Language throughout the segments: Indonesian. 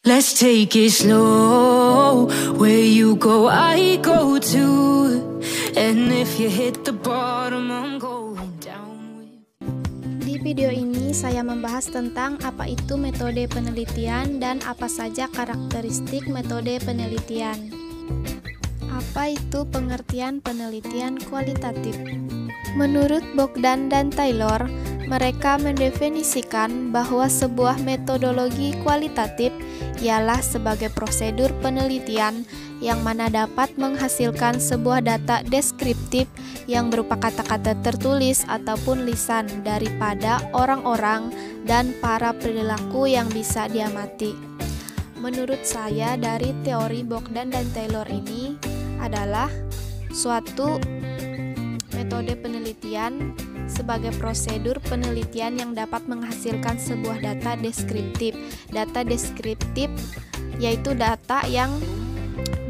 Let's take it slow. Where you go, I go too. And if you hit the bottom, I'm going down with. Di video ini saya membahas tentang apa itu metode penelitian dan apa saja karakteristik metode penelitian. Apa itu pengertian penelitian kualitatif? Menurut Bogdan dan Taylor, mereka mendefinisikan bahwa sebuah metodologi kualitatif ialah sebagai prosedur penelitian yang mana dapat menghasilkan sebuah data deskriptif yang berupa kata-kata tertulis ataupun lisan daripada orang-orang dan para perilaku yang bisa diamati. Menurut saya, dari teori Bogdan dan Taylor ini adalah suatu metode penelitian sebagai prosedur penelitian yang dapat menghasilkan sebuah data deskriptif. Data deskriptif yaitu data yang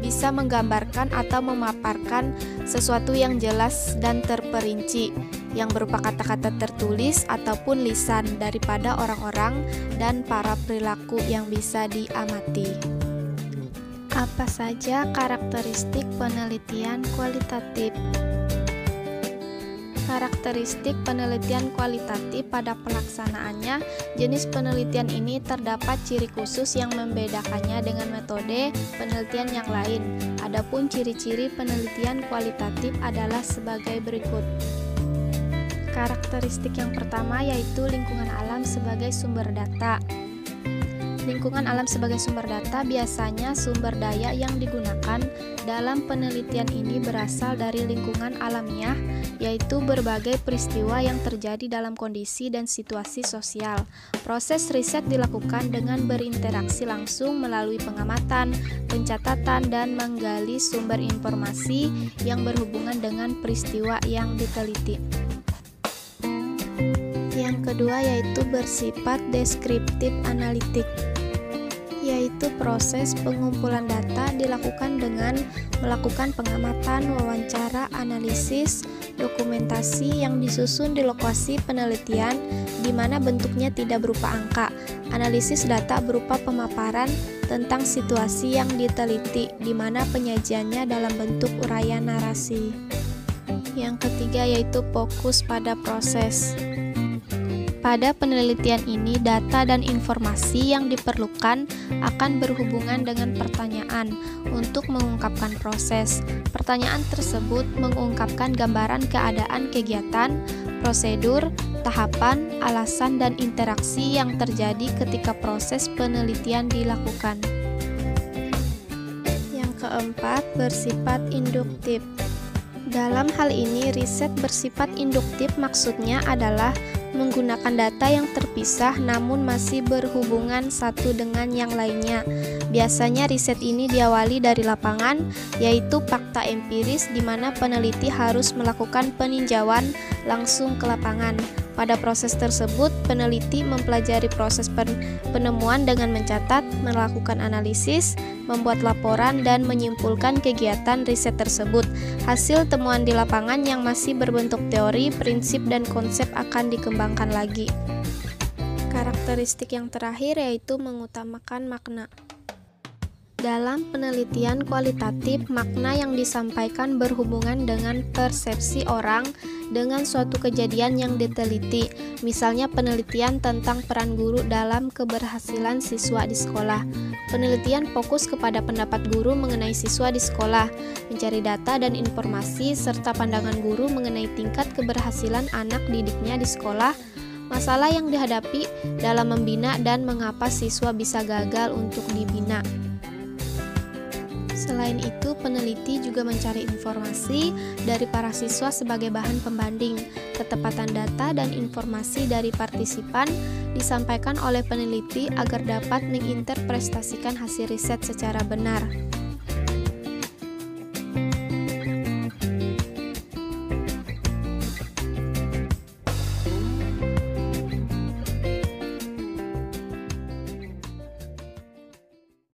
bisa menggambarkan atau memaparkan sesuatu yang jelas dan terperinci, yang berupa kata-kata tertulis ataupun lisan daripada orang-orang dan para perilaku yang bisa diamati. Apa saja karakteristik penelitian kualitatif? Karakteristik penelitian kualitatif pada pelaksanaannya, jenis penelitian ini terdapat ciri khusus yang membedakannya dengan metode penelitian yang lain. Adapun ciri-ciri penelitian kualitatif adalah sebagai berikut. Karakteristik yang pertama yaitu lingkungan alam sebagai sumber data. Lingkungan alam sebagai sumber data biasanya sumber daya yang digunakan dalam penelitian ini berasal dari lingkungan alamiah, yaitu berbagai peristiwa yang terjadi dalam kondisi dan situasi sosial. Proses riset dilakukan dengan berinteraksi langsung melalui pengamatan, pencatatan, dan menggali sumber informasi yang berhubungan dengan peristiwa yang diteliti. Yang kedua yaitu bersifat deskriptif analitik, yaitu proses pengumpulan data dilakukan dengan melakukan pengamatan, wawancara, analisis, dokumentasi yang disusun di lokasi penelitian di mana bentuknya tidak berupa angka. Analisis data berupa pemaparan tentang situasi yang diteliti di mana penyajiannya dalam bentuk uraian narasi. Yang ketiga yaitu fokus pada proses. Pada penelitian ini, data dan informasi yang diperlukan akan berhubungan dengan pertanyaan untuk mengungkapkan proses. Pertanyaan tersebut mengungkapkan gambaran keadaan kegiatan, prosedur, tahapan, alasan, dan interaksi yang terjadi ketika proses penelitian dilakukan. Yang keempat, bersifat induktif. Dalam hal ini, riset bersifat induktif maksudnya adalah menggunakan data yang terpisah namun masih berhubungan satu dengan yang lainnya. Biasanya riset ini diawali dari lapangan, yaitu fakta empiris di mana peneliti harus melakukan peninjauan langsung ke lapangan. Pada proses tersebut, peneliti mempelajari proses penemuan dengan mencatat, melakukan analisis, membuat laporan, dan menyimpulkan kegiatan riset tersebut. Hasil temuan di lapangan yang masih berbentuk teori, prinsip, dan konsep akan dikembangkan lagi. Karakteristik yang terakhir yaitu mengutamakan makna. Dalam penelitian kualitatif, makna yang disampaikan berhubungan dengan persepsi orang dengan suatu kejadian yang diteliti. Misalnya penelitian tentang peran guru dalam keberhasilan siswa di sekolah. Penelitian fokus kepada pendapat guru mengenai siswa di sekolah, mencari data dan informasi serta pandangan guru mengenai tingkat keberhasilan anak didiknya di sekolah, masalah yang dihadapi dalam membina dan mengapa siswa bisa gagal untuk dibina. Selain itu, peneliti juga mencari informasi dari para siswa sebagai bahan pembanding. Ketepatan data dan informasi dari partisipan disampaikan oleh peneliti agar dapat menginterpretasikan hasil riset secara benar.